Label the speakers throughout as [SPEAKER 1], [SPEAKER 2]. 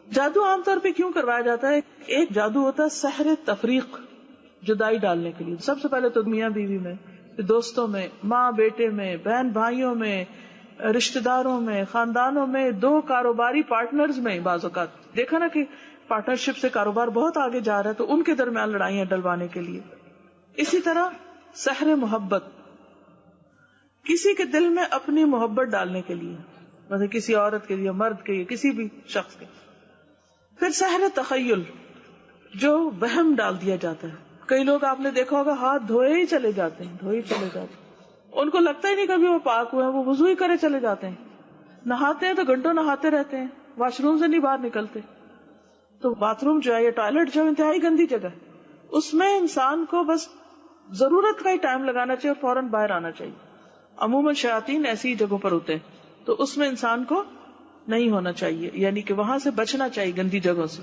[SPEAKER 1] جادو عام طور پہ کیوں کروایا جاتا ہے؟ ایک جادو ہوتا ہے سحر تفریق، جدائی ڈالنے کے لیے. سب سے پہلے تو میاں بیوی میں، دوستوں میں، ماں بیٹے میں، بہن بھائیوں میں، رشتہ داروں میں، خاندانوں میں، دو کاروباری پارٹنرز میں. بعض اوقات دیکھا نا کہ پارٹنرشپ سے کاروبار بہت آگے جا رہا ہے تو ان کے درمیان لڑائیاں ڈلوانے کے لیے. اسی طرح سحر محبت، کسی کے دل میں اپنی محبت ڈالنے کے لیے، مثلا کسی عورت کے لیے، مرد کے لیے، کسی بھی شخص کے. پھر سحر تخیل، جو وہم ڈال دیا جاتا ہے. کئی لوگ آپ نے دیکھا ہوگا ہاتھ دھوئے ہی چلے جاتے ہیں، ان کو لگتا ہی نہیں کبھی وہ پاک ہوئے ہیں، وہ وضو ہی کرے چلے جاتے ہیں. نہاتے ہیں تو گھنٹوں نہاتے رہتے ہیں، واش روم سے نہیں باہر نکلتے. تو باتھ روم جو ہے یا ٹوائلٹ جو انتہائی گندی جگہ ہے، اس میں انسان کو بس ضرورت کا ہی ٹائم لگانا چاہیے اور فوراً باہر آنا چاہیے. عموماً شیاطین ایسی جگہوں پر ہوتے ہیں تو اس میں انسان کو نہیں ہونا چاہیے، یعنی کہ وہاں سے بچنا چاہیے، گندی جگہوں سے.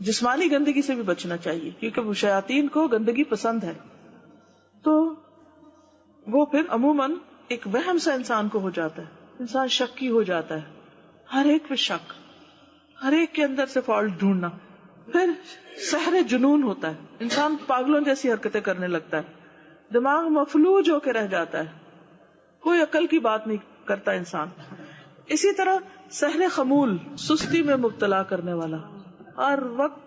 [SPEAKER 1] جسمانی گندگی سے بھی بچنا چاہیے کیونکہ وہ شیاطین کو گندگی پسند ہے. تو وہ پھر عموماً ایک وہم سا انسان کو ہو جاتا ہے، انسان شکی ہو جاتا ہے، ہر ایک پہ شک، ہر ایک کے اندر سے فالٹ ڈھونڈنا. پھر سحر جنون ہوتا ہے، انسان پاگلوں جیسی حرکتیں کرنے لگتا ہے، دماغ مفلوج ہو کے رہ جاتا ہے، کوئی عقل کی بات نہیں کرتا انسان. اسی طرح سحر خمول، سستی میں مبتلا کرنے والا، ہر وقت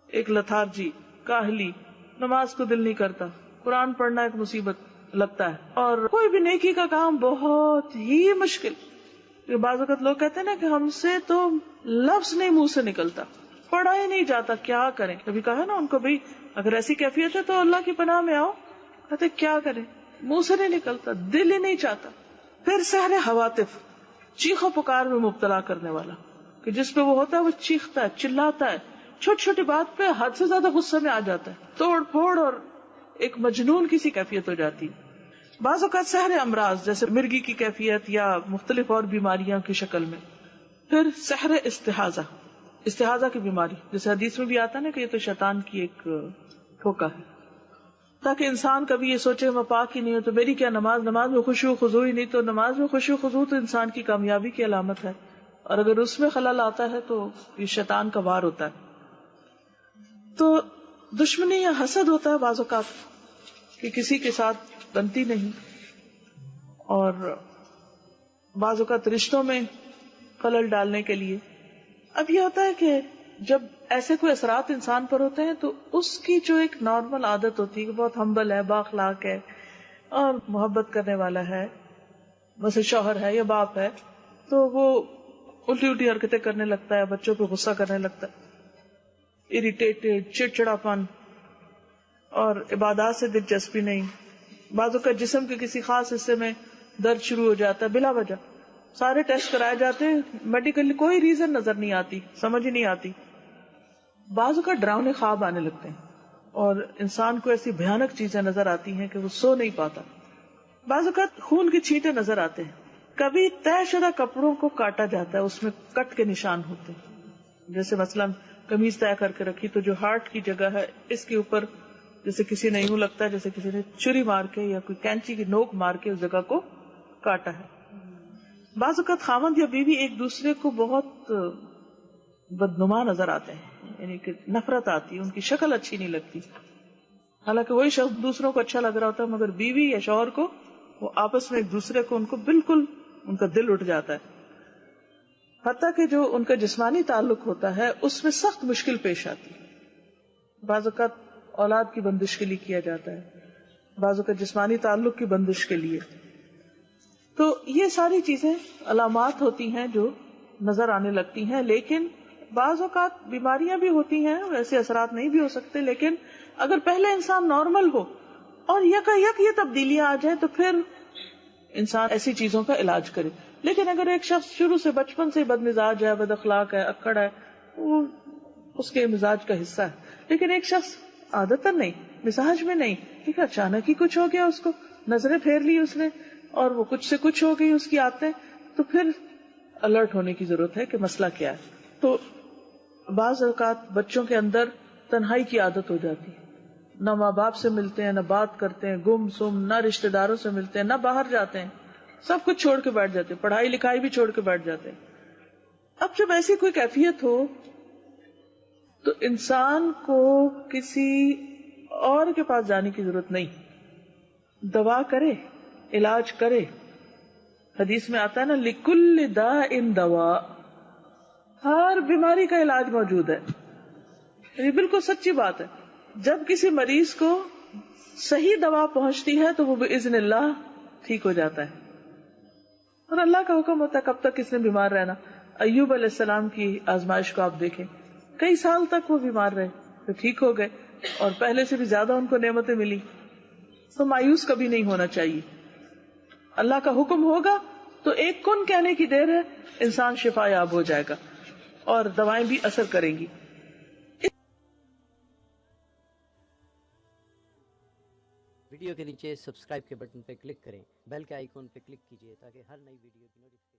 [SPEAKER 1] ایک لتھارجی، کاہلی، نماز کو دل نہیں کرتا، قرآن پڑھنا ایک مصیبت لگتا ہے، اور کوئی بھی نیکی کا کام بہت ہی مشکل. بعض اوقات لوگ کہتے ہیں نا کہ ہم سے تو لفظ نہیں منہ سے نکلتا، پڑھا ہی نہیں جاتا، کیا کریں. کبھی کہا نا ان کو بھائی اگر ایسی کیفیت ہے تو اللہ کی پناہ میں آؤ، کہتے کیا کریں، منہ سے نہیں نکلتا، دل ہی نہیں چاہتا. پھر سحر حواتف، چیخو پکار میں مبتلا کرنے والا، کہ جس پہ وہ ہوتا ہے وہ چیختا ہے، چلاتا ہے، چھوٹی چھوٹی بات پہ حد سے زیادہ غصے میں آ جاتا ہے، توڑ پھوڑ اور ایک مجنون کسی کیفیت ہو جاتی. بعض اوقات سحر امراض، جیسے مرگی کی کیفیت یا مختلف اور بیماریاں کی شکل میں. پھر سحر استحاضہ، استحاضہ کی بیماری، جیسے حدیث میں بھی آتا ہے نا کہ یہ تو شیطان کی ایک دھوکہ ہے، تاکہ انسان کبھی یہ سوچے میں پاک ہی نہیں ہوں تو میری کیا نماز میں خشوع و خضوع ہی نہیں. تو نماز میں خشوع و خضوع تو انسان کی کامیابی کی علامت ہے، اور اگر اس میں خلل آتا ہے تو یہ شیطان کا وار ہوتا ہے. تو دشمنی یا حسد ہوتا ہے بعض اوقات کہ کسی کے ساتھ بنتی نہیں، اور بعض اوقات رشتوں میں خلل ڈالنے کے لیے. اب یہ ہوتا ہے کہ جب ایسے کوئی اثرات انسان پر ہوتے ہیں تو اس کی جو ایک نارمل عادت ہوتی ہے کہ بہت ہمبل ہے، بااخلاق ہے اور محبت کرنے والا ہے، مثلا شوہر ہے یا باپ ہے، تو وہ الٹی الٹی حرکتیں کرنے لگتا ہے، بچوں پہ غصہ کرنے لگتا ہے، اریٹیٹڈ، چڑچڑاپن، اور عبادات سے دلچسپی نہیں. بعضوں کا جسم کے کسی خاص حصے میں درد شروع ہو جاتا ہے بلا وجہ، سارے ٹیسٹ کرائے جاتے ہیں، میڈیکلی کوئی ریزن نظر نہیں آتی، سمجھ ہی نہیں آتی. بعضوں کا ڈراؤنے خواب آنے لگتے ہیں اور انسان کو ایسی بھیانک چیزیں نظر آتی ہیں کہ وہ سو نہیں پاتا. بعض اوقات خون کی چھینٹیں نظر آتے ہیں. کبھی طے شدہ کپڑوں کو کاٹا جاتا ہے، اس میں کٹ کے نشان ہوتے ہیں، جیسے مثلا قمیض طے کر کے رکھی تو جو ہارٹ کی جگہ ہے اس کے اوپر جیسے کسی نے یوں لگتا ہے جیسے کسی نے چھری مار کے یا کوئی کینچی کی نوک مار کے اس جگہ کو کاٹا ہے. بعض اوقات خاوند یا بیوی ایک دوسرے کو بہت بدنما نظر آتے ہیں، یعنی کہ نفرت آتی ہے، ان کی شکل اچھی نہیں لگتی، حالانکہ وہی شخص دوسروں کو اچھا لگ رہا ہوتا ہے، مگر بیوی یا شوہر کو وہ آپس میں ایک دوسرے کو ان کو بالکل ان کا دل اٹھ جاتا ہے. حتیٰ کہ جو ان کا جسمانی تعلق ہوتا ہے اس میں سخت مشکل پیش آتی ہے. بعض اوقات اولاد کی بندش کے لیے کیا جاتا ہے، بعض اوقات جسمانی تعلق کی بندش کے لیے. تو یہ ساری چیزیں علامات ہوتی ہیں جو نظر آنے لگتی ہیں. لیکن بعض اوقات بیماریاں بھی ہوتی ہیں، ویسے اثرات نہیں بھی ہو سکتے، لیکن اگر پہلے انسان نارمل ہو اور یکایک یہ تبدیلیاں آ جائیں تو پھر انسان ایسی چیزوں کا علاج کرے. لیکن اگر ایک شخص شروع سے بچپن سے بد مزاج ہے، بد اخلاق ہے، اکڑ ہے، وہ اس کے مزاج کا حصہ ہے. لیکن ایک شخص عادتاً نہیں، مزاج میں نہیں، ٹھیک ہے، اچانک ہی کچھ ہو گیا، اس کو نظریں پھیر لی اس نے اور وہ کچھ سے کچھ ہو گئی اس کی عادتیں، تو پھر الرٹ ہونے کی ضرورت ہے کہ مسئلہ کیا ہے. تو بعض اوقات بچوں کے اندر تنہائی کی عادت ہو جاتی ہے، نہ ماں باپ سے ملتے ہیں، نہ بات کرتے ہیں، گم سم، نہ رشتہ داروں سے ملتے ہیں، نہ باہر جاتے ہیں، سب کچھ چھوڑ کے بیٹھ جاتے ہیں، پڑھائی لکھائی بھی چھوڑ کے بیٹھ جاتے ہیں. اب جب ایسی کوئی کیفیت ہو تو انسان کو کسی اور کے پاس جانے کی ضرورت نہیں، دوا کرے، علاج کرے. حدیث میں آتا ہے نا لِكُلِّ دَاءٍ دَوَاء، ہر بیماری کا علاج موجود ہے. یہ بالکل سچی بات ہے. جب کسی مریض کو صحیح دوا پہنچتی ہے تو وہ بإذن اللہ ٹھیک ہو جاتا ہے. اور اللہ کا حکم ہوتا ہے کب تک اس نے بیمار رہنا. ایوب علیہ السلام کی آزمائش کو آپ دیکھیں، کئی سال تک وہ بیمار رہے تو ٹھیک ہو گئے اور پہلے سے بھی زیادہ ان کو نعمتیں ملی. تو مایوس کبھی نہیں ہونا چاہیے. اللہ کا حکم ہوگا تو ایک کن کہنے کی دیر ہے، انسان شفا یاب ہو جائے گا اور دوائیں بھی اثر کریں گی.
[SPEAKER 2] ویڈیو کے نیچے سبسکرائب کے بٹن پہ کلک کریں، بیل کے آئیکن پہ کلک کیجیے تاکہ ہر نئی ویڈیو کی نوٹیفکیشن